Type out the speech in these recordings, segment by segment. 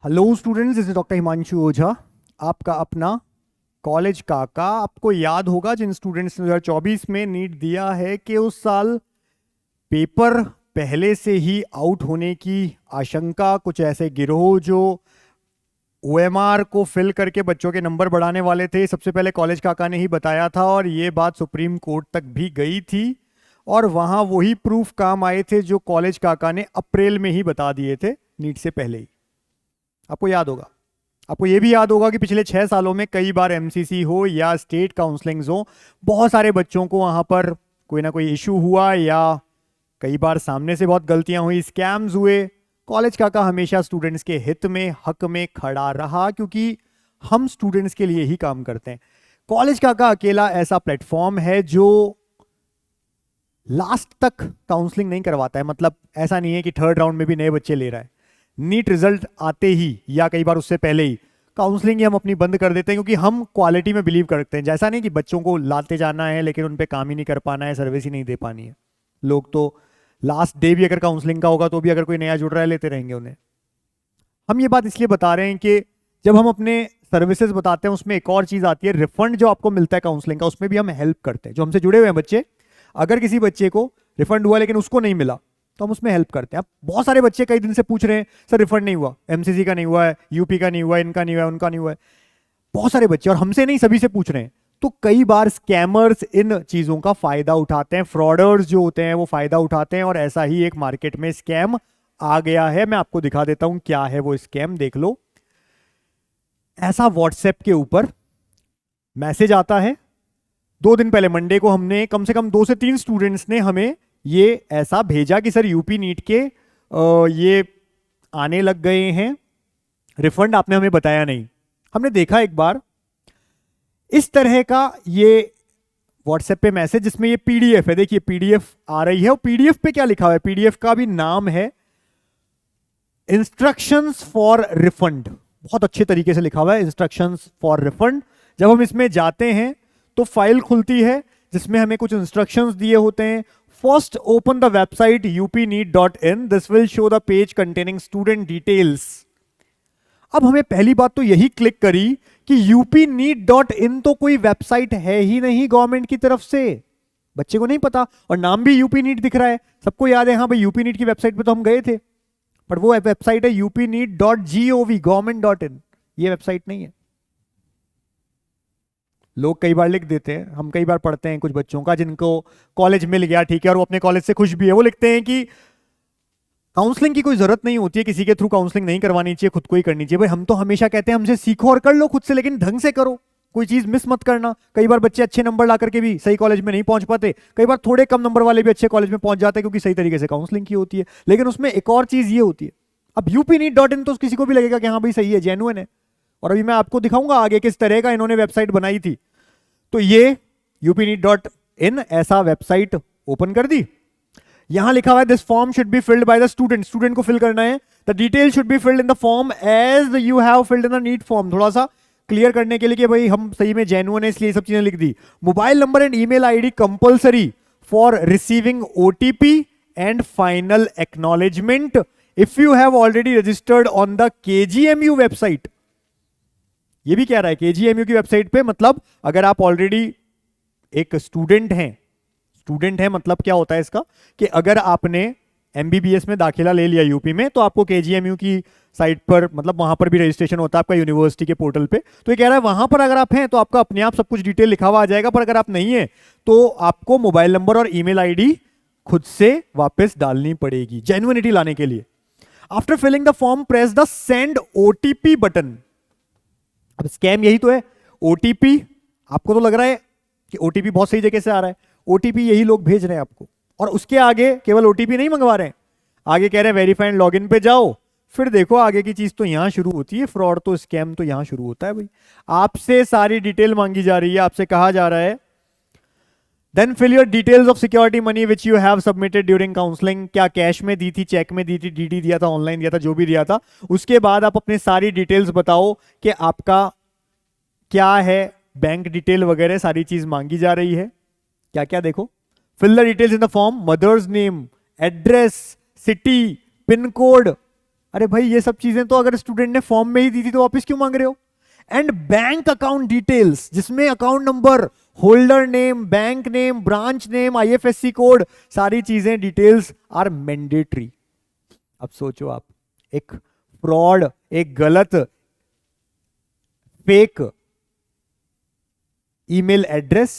Hello students, this is doctor Himanshu Ojha, आपका अपना college काका। आपको याद होगा जिन स्टूडेंट्स ने 2024 में नीट दिया है कि उस साल पेपर पहले से ही आउट होने की आशंका, कुछ ऐसे गिरोह जो ओएमआर को फिल करके बच्चों के नंबर बढ़ाने वाले थे, सबसे पहले कॉलेज काका ने ही बताया था और ये बात सुप्रीम कोर्ट तक भी गई थी और वहाँ वही प्रूफ काम आए थे जो कॉलेज काका ने अप्रैल में ही बता दिए थे नीट से पहले ही। आपको याद होगा। आपको ये भी याद होगा कि पिछले 6 सालों में कई बार एमसीसी हो या स्टेट काउंसलिंग्स हो, बहुत सारे बच्चों को वहां पर कोई ना कोई इशू हुआ या कई बार सामने से बहुत गलतियां हुई, स्कैम्स हुए। कॉलेज काका हमेशा स्टूडेंट्स के हित में, हक में खड़ा रहा, क्योंकि हम स्टूडेंट्स के लिए ही काम करते हैं। कॉलेज काका अकेला ऐसा प्लेटफॉर्म है जो लास्ट तक काउंसलिंग नहीं करवाता है। मतलब ऐसा नहीं है कि थर्ड राउंड में भी नए बच्चे ले रहा है। नीट रिजल्ट आते ही या कई बार उससे पहले ही काउंसलिंग ही हम अपनी बंद कर देते हैं, क्योंकि हम क्वालिटी में बिलीव करते हैं। जैसा नहीं कि बच्चों को लाते जाना है लेकिन उन पे काम ही नहीं कर पाना है, सर्विस ही नहीं दे पानी है। लोग तो लास्ट डे भी अगर काउंसलिंग का होगा तो भी अगर कोई नया जुड़ रहा है लेते रहेंगे उन्हें। हम ये बात इसलिए बता रहे हैं कि जब हम अपने सर्विसेज बताते हैं उसमें एक और चीज आती है, रिफंड जो आपको मिलता है काउंसलिंग का, उसमें भी हम हेल्प करते हैं। जो हमसे जुड़े हुए हैं बच्चे, अगर किसी बच्चे को रिफंड हुआ लेकिन उसको नहीं मिला तो हम उसमें हेल्प करते हैं। अब बहुत सारे बच्चे कई दिन से पूछ रहे हैं, सर रिफंड नहीं हुआ, एमसीसी का नहीं हुआ है, यूपी का नहीं हुआ है, इनका नहीं हुआ है, उनका नहीं हुआ है। बहुत सारे बच्चे, और हमसे नहीं सभी से पूछ रहे हैं। तो कई बार स्कैमर्स इन चीजों का फायदा उठाते हैं, फ्रॉडर्स जो होते हैं वो फायदा उठाते हैं, और ऐसा ही एक मार्केट में स्कैम आ गया है। मैं आपको दिखा देता हूं क्या है वो स्कैम, देख लो। ऐसा व्हाट्सएप के ऊपर मैसेज आता है। 2 दिन पहले मंडे को हमने कम से कम 2 से 3 स्टूडेंट्स ने हमें ये ऐसा भेजा कि सर यूपी नीट के ये आने लग गए हैं, रिफंड आपने हमें बताया नहीं। हमने देखा एक बार इस तरह का ये व्हाट्सएप पे मैसेज, जिसमें ये पीडीएफ है। देखिए पीडीएफ आ रही है, और पीडीएफ पे क्या लिखा हुआ है, पीडीएफ का भी नाम है इंस्ट्रक्शंस फॉर रिफंड। बहुत अच्छे तरीके से लिखा हुआ है, इंस्ट्रक्शंस फॉर रिफंड। जब हम इसमें जाते हैं तो फाइल खुलती है जिसमें हमें कुछ इंस्ट्रक्शंस दिए होते हैं। First open the website upneet.in, this will show the page containing student details. अब हमें पहली बात तो यही क्लिक करी कि upneet.in तो कोई वेबसाइट है ही नहीं गवर्नमेंट की तरफ से। बच्चे को नहीं पता, और नाम भी यूपी नीट दिख रहा है, सबको याद है हाँ भाई यूपी नीट की वेबसाइट पे तो हम गए थे, पर वो वेबसाइट है upneet.gov, government.in। ये वेबसाइट नहीं है। लोग कई बार लिख देते हैं, हम कई बार पढ़ते हैं कुछ बच्चों का जिनको कॉलेज मिल गया, ठीक है, और वो अपने कॉलेज से खुश भी है, वो लिखते हैं कि काउंसलिंग की कोई जरूरत नहीं होती है, किसी के थ्रू काउंसलिंग नहीं करवानी चाहिए, खुद को ही करनी चाहिए। भाई हम तो हमेशा कहते हैं हमसे सीखो और कर लो खुद से, लेकिन ढंग से करो, कोई चीज मिस मत करना। कई बार बच्चे अच्छे नंबर ला करके भी सही कॉलेज में नहीं पहुंच पाते, कई बार थोड़े कम नंबर वाले भी अच्छे कॉलेज में पहुंच जाते हैं क्योंकि सही तरीके से काउंसलिंग की होती है। लेकिन उसमें एक और चीज ये होती है, अब upneet.in तो किसी को भी लगेगा कि हाँ भाई सही है, जेन्युइन है। और अभी मैं आपको दिखाऊंगा आगे किस तरह का इन्होंने वेबसाइट बनाई थी। तो ये upneet.in ऐसा वेबसाइट ओपन कर दी। यहां लिखा हुआ है this form should be filled by the student, student को फिल करना है। The detail should be filled in the form as you have filled in the NEET form. थोड़ा सा क्लियर करने के लिए कि भाई हम सही में जेन्युइन है, इसलिए सब चीजें लिख दी। Mobile number and email ID compulsory for receiving OTP and final acknowledgement if you have already registered on the KGMU website. ये भी कह रहा है केजीएमयू की वेबसाइट पे, मतलब अगर आप ऑलरेडी एक स्टूडेंट हैं मतलब क्या होता है इसका, कि अगर आपने एमबीबीएस में दाखिला ले लिया यूपी में तो आपको केजीएमयू की साइट पर, मतलब वहां पर भी रजिस्ट्रेशन होता है आपका यूनिवर्सिटी के पोर्टल पे। तो ये कह रहा है वहां पर अगर आप हैं तो आपका अपने आप सब कुछ डिटेल लिखा हुआ आ जाएगा, पर अगर आप नहीं है तो आपको मोबाइल नंबर और ईमेल आईडी खुद से वापस डालनी पड़ेगी जेन्युइनिटी लाने के लिए। After filling the form press the send OTP button. अब स्कैम यही तो है, ओटीपी। आपको तो लग रहा है कि ओटीपी बहुत सही जगह से आ रहा है, ओटीपी यही लोग भेज रहे हैं आपको, और उसके आगे केवल ओटीपी नहीं मंगवा रहे हैं, आगे कह रहे हैं वेरीफाइड लॉगिन पे जाओ। फिर देखो आगे की चीज तो यहां शुरू होती है, फ्रॉड तो स्कैम तो यहां शुरू होता है भाई। आपसे सारी डिटेल मांगी जा रही है, आपसे कहा जा रहा है then fill your details of security money which you have submitted during counselling. क्या कैश में दी थी, चेक में दी थी, डीडी दिया था, ऑनलाइन दिया था, जो भी दिया था। उसके बाद आप अपने सारी डिटेल्स बताओ कि आपका क्या है, बैंक डिटेल वगैरह सारी चीज मांगी जा रही है। क्या क्या देखो, fill the details in the form, mother's name, address, city, pin code, अरे भाई ये सब चीजें तो अगर स्टूडेंट ने फॉर्म में ही दी थी तो वापस क्यों मांग रहे हो? एंड बैंक अकाउंट डिटेल्स, जिसमें account number, holder name, bank name, branch name, IFSC code, सारी चीजें डिटेल्स आर मैंडेटरी। अब सोचो आप, एक फ्रॉड, एक गलत फेक ईमेल एड्रेस,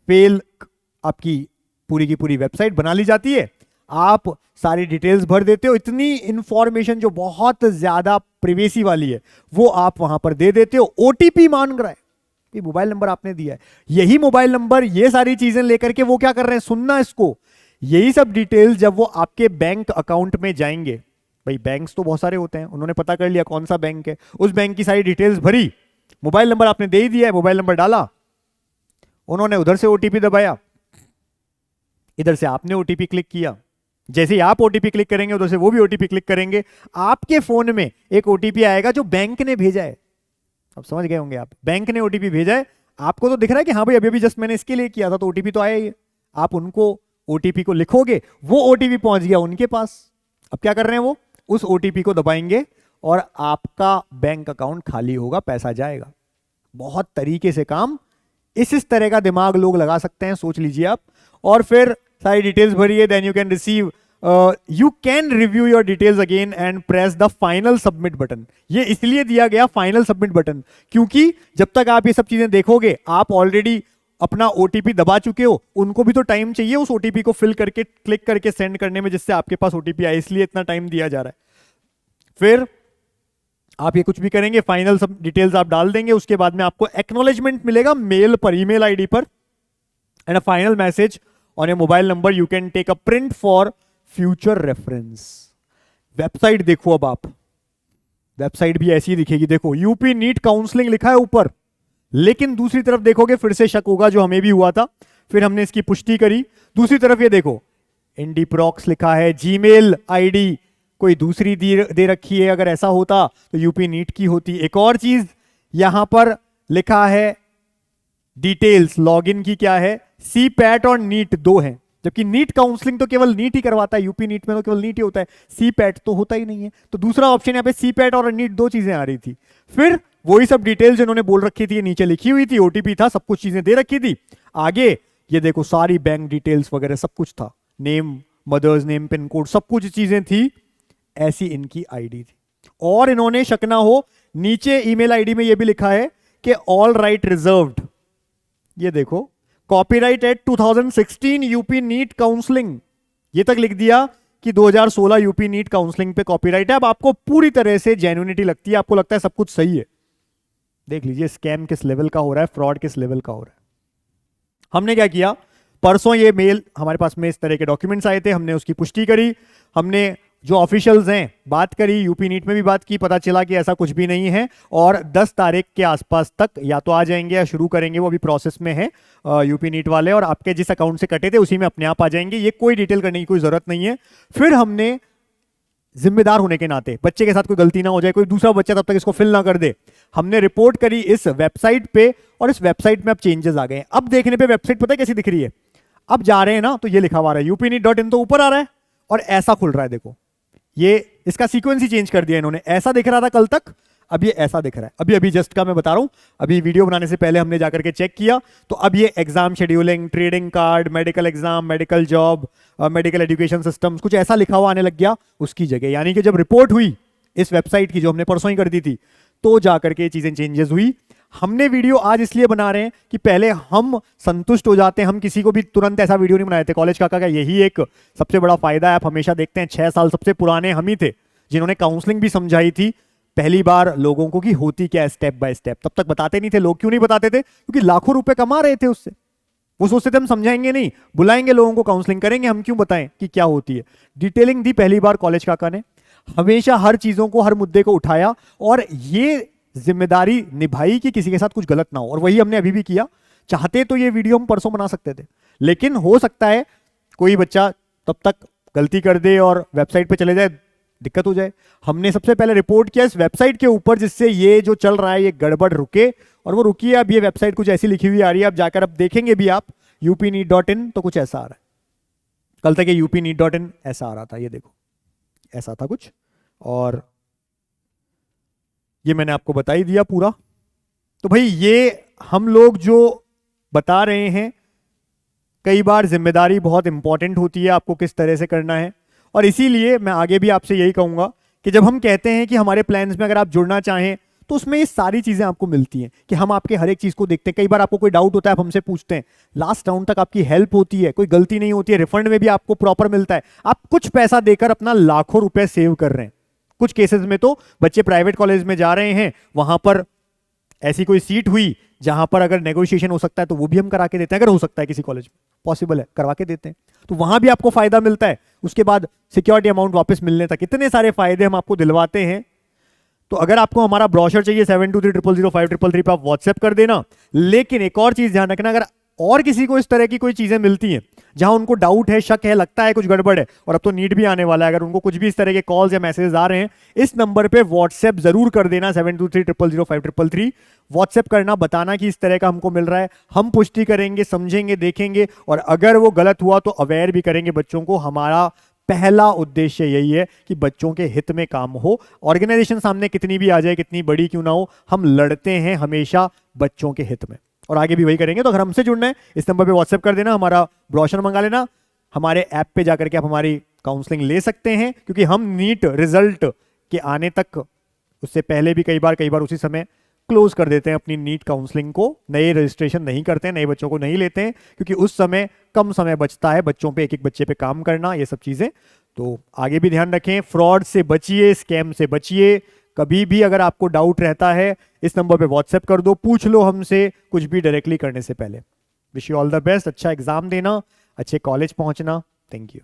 फेक आपकी पूरी की पूरी वेबसाइट बना ली जाती है, आप सारी डिटेल्स भर देते हो, इतनी इंफॉर्मेशन जो बहुत ज्यादा प्रिवेसी वाली है वो आप वहां पर दे देते हो। ओटीपी मांग रहा है कि मोबाइल नंबर आपने दिया है, यही मोबाइल नंबर, ये सारी चीजें लेकर के वो क्या कर रहे हैं, सुनना इसको, यही सब डिटेल्स जब वो आपके बैंक अकाउंट में जाएंगे, भाई बैंक्स तो बहुत सारे होते हैं, उन्होंने पता कर लिया कौन सा बैंक है, उस बैंक की सारी डिटेल्स भरी, मोबाइल नंबर आपने दे ही दिया है, मोबाइल नंबर डाला, उन्होंने उधर से ओटीपी दबाया, इधर से आपने ओटीपी क्लिक किया, जैसे ही आप ओटीपी क्लिक करेंगे उधर से वो भी ओटीपी क्लिक करेंगे, आपके फोन में एक ओटीपी आएगा जो बैंक ने भेजा है। अब समझ गए होंगे आप, बैंक ने ओटीपी भेजा है, आपको तो दिख रहा है कि हाँ भाई अभी अभी जस्ट मैंने इसके लिए किया था तो ओटीपी तो आया ही है, आप उनको ओटीपी को लिखोगे, वो ओटीपी पहुंच गया उनके पास, अब क्या कर रहे हैं वो, उस ओटीपी को दबाएंगे और आपका बैंक अकाउंट खाली होगा, पैसा जाएगा। बहुत तरीके से काम, इस तरह का दिमाग लोग लगा सकते हैं, सोच लीजिए आप। और फिर सारी डिटेल्स भरिए, then you can receive, you can review your details again and press the final submit button. ये इसलिए दिया गया फाइनल सबमिट बटन क्योंकि जब तक आप ये सब चीजें देखोगे, आप ऑलरेडी अपना ओटीपी दबा चुके हो, उनको भी तो टाइम चाहिए उस ओटीपी को फिल करके, क्लिक करके सेंड करने में, जिससे आपके पास ओटीपी आए, इसलिए इतना टाइम दिया जा रहा है। फिर आप ये कुछ भी करेंगे, फाइनल सब डिटेल्स आप डाल देंगे, उसके बाद में आपको एक्नॉलेजमेंट मिलेगा मेल पर, ईमेल आईडी पर, and a final message on a mobile number, you can take a print for future reference. Website देखो, अब आप वेबसाइट भी ऐसी ही दिखेगी, देखो यूपी नीट काउंसलिंग लिखा है ऊपर, लेकिन दूसरी तरफ देखोगे फिर से शक होगा, जो हमें भी हुआ था, फिर हमने इसकी पुष्टि करी। दूसरी तरफ ये देखो इंडीप्रॉक्स लिखा है, जीमेल आईडी कोई दूसरी दे रखी है, अगर ऐसा होता तो यूपी नीट की होती। एक और चीज यहां पर लिखा है डिटेल्स, लॉगिन की क्या है, सी पैट और नीट दो हैं, जबकि नीट काउंसलिंग तो केवल नीट ही करवाता है, यूपी नीट में तो केवल नीट ही होता है, सी पैट तो होता ही नहीं है। तो दूसरा ऑप्शन यहाँ पे सी पैट और नीट दो चीजें आ रही थी। फिर वही सब डिटेल्स जिन्होंने बोल रखी थी नीचे लिखी हुई थी, ओटीपी था, सब कुछ चीजें दे रखी थी। आगे ये देखो सारी बैंक डिटेल्स वगैरह सब कुछ था, name, mother's name, pin code, सब कुछ चीजें थी, ऐसी इनकी आईडी थी। और इन्होंने शक ना हो, नीचे ईमेल आईडी में ये भी लिखा है कि ऑल राइट रिजर्व्ड, ये देखो copyright at 2016 UP NEET counselling, ये तक लिख दिया कि 2016 यूपी नीट काउंसलिंग पे कॉपीराइट है। अब आपको पूरी तरह से जेन्युइनिटी लगती है, आपको लगता है सब कुछ सही है। देख लीजिए स्कैम किस लेवल का हो रहा है, फ्रॉड किस लेवल का हो रहा है। हमने क्या किया, परसों ये मेल हमारे पास में इस तरह के डॉक्यूमेंट्स आए थे, हमने उसकी पुष्टि करी, हमने जो ऑफिशियल्स हैं बात करी, यूपी नीट में भी बात की, पता चला कि ऐसा कुछ भी नहीं है, और 10 तारीख के आसपास तक या तो आ जाएंगे या शुरू करेंगे, वो अभी प्रोसेस में है यूपी नीट वाले, और आपके जिस अकाउंट से कटे थे उसी में अपने आप आ जाएंगे, ये कोई डिटेल करने की कोई जरूरत नहीं है। फिर हमने जिम्मेदार होने के नाते, बच्चे के साथ कोई गलती ना हो जाए, कोई दूसरा बच्चा तब तक इसको फिल ना कर दे, हमने रिपोर्ट करी इस वेबसाइट पे, और इस वेबसाइट में अब चेंजेस आ गए हैं। अब देखने पे वेबसाइट पता है कैसी दिख रही है, अब जा रहे हैं ना तो ये लिखा हुआ है upneet.in तो ऊपर आ रहा है और ऐसा खुल रहा है, देखो ये इसका सीक्वेंस ही चेंज कर दिया इन्होंने, ऐसा दिख रहा था कल तक, अब ये ऐसा दिख रहा है। अभी जस्ट का मैं बता रहा हूं, अभी वीडियो बनाने से पहले हमने जाकर के चेक किया, तो अब ये exam scheduling, trading card, medical exam, medical job, medical education systems, कुछ ऐसा लिखा हुआ आने लग गया उसकी जगह। यानी कि जब रिपोर्ट हुई इस वेबसाइट की, जो हमने परसों ही कर दी थी, तो जाकर के चीजें चेंजेस हुई। हमने वीडियो आज इसलिए बना रहे हैं कि पहले हम संतुष्ट हो जाते हैं, हम किसी को भी तुरंत ऐसा वीडियो नहीं बनाए थे। कॉलेज काका का यही एक सबसे बड़ा फायदा है, आप हमेशा देखते हैं 6 साल सबसे पुराने हम ही थे जिन्होंने काउंसलिंग भी समझाई थी पहली बार लोगों को कि होती क्या है स्टेप बाय स्टेप। तब तक बताते नहीं थे लोग, क्यों नहीं बताते थे, क्योंकि लाखों रुपए कमा रहे थे उससे, वो सोचते थे हम समझाएंगे नहीं, बुलाएंगे लोगों को, काउंसलिंग करेंगे, हम क्यों बताएं कि क्या होती है। डिटेलिंग दी पहली बार कॉलेज काका ने, हमेशा हर चीजों को, हर मुद्दे को उठाया और ये जिम्मेदारी निभाई कि किसी के साथ कुछ गलत ना हो, और वही हमने अभी भी किया। चाहते तो ये वीडियो हम परसों बना सकते थे, लेकिन हो सकता है कोई बच्चा तब तक गलती कर दे और वेबसाइट पे चले जाए, दिक्कत हो जाए। हमने सबसे पहले रिपोर्ट किया इस वेबसाइट के ऊपर, जिससे ये जो चल रहा है ये गड़बड़ रुके, और वो रुकी है। अब ये वेबसाइट कुछ ऐसी लिखी हुई आ रही है, अब जाकर अब देखेंगे भी आप upneet.in तो कुछ ऐसा आ रहा है। कल तक ये upneet.in ऐसा आ रहा था, ये देखो ऐसा था कुछ, और ये मैंने आपको बता ही दिया पूरा। तो भाई ये हम लोग जो बता रहे हैं, कई बार जिम्मेदारी बहुत इंपॉर्टेंट होती है आपको किस तरह से करना है, और इसीलिए मैं आगे भी आपसे यही कहूंगा कि जब हम कहते हैं कि हमारे प्लान्स में अगर आप जुड़ना चाहें तो उसमें ये सारी चीजें आपको मिलती हैं कि हम आपके हर एक चीज को देखते हैं। कई बार आपको कोई डाउट होता है, आप हमसे पूछते हैं, लास्ट राउंड तक आपकी हेल्प होती है, कोई गलती नहीं होती है, रिफंड में भी आपको प्रॉपर मिलता है। आप कुछ पैसा देकर अपना लाखों रुपए सेव कर रहे हैं। कुछ केसेस में तो बच्चे प्राइवेट कॉलेज में जा रहे हैं, वहां पर ऐसी कोई सीट हुई जहां पर अगर नेगोशिएशन हो सकता है तो वो भी हम करा के देते हैं। अगर हो सकता है किसी कॉलेज में, पॉसिबल है, करवा के देते हैं, तो वहां भी आपको फायदा मिलता है। उसके बाद सिक्योरिटी अमाउंट वापस मिलने तक इतने सारे फायदे हम आपको दिलवाते हैं। तो अगर आपको हमारा ब्रोशर चाहिए 72300533 पे आप व्हाट्सएप कर देना। लेकिन एक और चीज ध्यान रखना, अगर और किसी को इस तरह की कोई चीजें मिलती हैं जहां उनको डाउट है, शक है, लगता है कुछ गड़बड़ है, और अब तो नीट भी आने वाला है, अगर उनको कुछ भी इस तरह के कॉल्स या मैसेज आ रहे हैं, इस नंबर पे व्हाट्सएप जरूर कर देना 72300533। व्हाट्सएप करना, बताना कि इस तरह का हमको मिल रहा है, हम पुष्टि करेंगे, समझेंगे, देखेंगे, और अगर वो गलत हुआ तो अवेयर भी करेंगे बच्चों को। हमारा पहला उद्देश्य यही है कि बच्चों के हित में काम हो। ऑर्गेनाइजेशन सामने कितनी भी आ जाए, कितनी बड़ी क्यों ना हो, हम लड़ते हैं हमेशा बच्चों के हित में, और आगे भी वही करेंगे। तो अगर हमसे जुड़ना है, इस नंबर पे व्हाट्सएप कर देना, हमारा ब्रोशर मंगा लेना, हमारे ऐप पे जाकर के आप हमारी काउंसलिंग ले सकते हैं, क्योंकि हम नीट रिजल्ट के आने तक, उससे पहले भी कई बार उसी समय क्लोज कर देते हैं अपनी नीट काउंसलिंग को। नए रजिस्ट्रेशन नहीं करते हैं, नए बच्चों को नहीं लेते हैं, क्योंकि उस समय कम समय बचता है बच्चों पे, एक एक बच्चे पे काम करना, ये सब चीजें। तो आगे भी ध्यान रखें, फ्रॉड से बचिए, स्कैम से बचिए। कभी भी अगर आपको डाउट रहता है, इस नंबर पे व्हाट्सएप कर दो, पूछ लो हमसे कुछ भी डायरेक्टली करने से पहले। Wish you all the best, अच्छा एग्जाम देना, अच्छे कॉलेज पहुंचना। Thank you.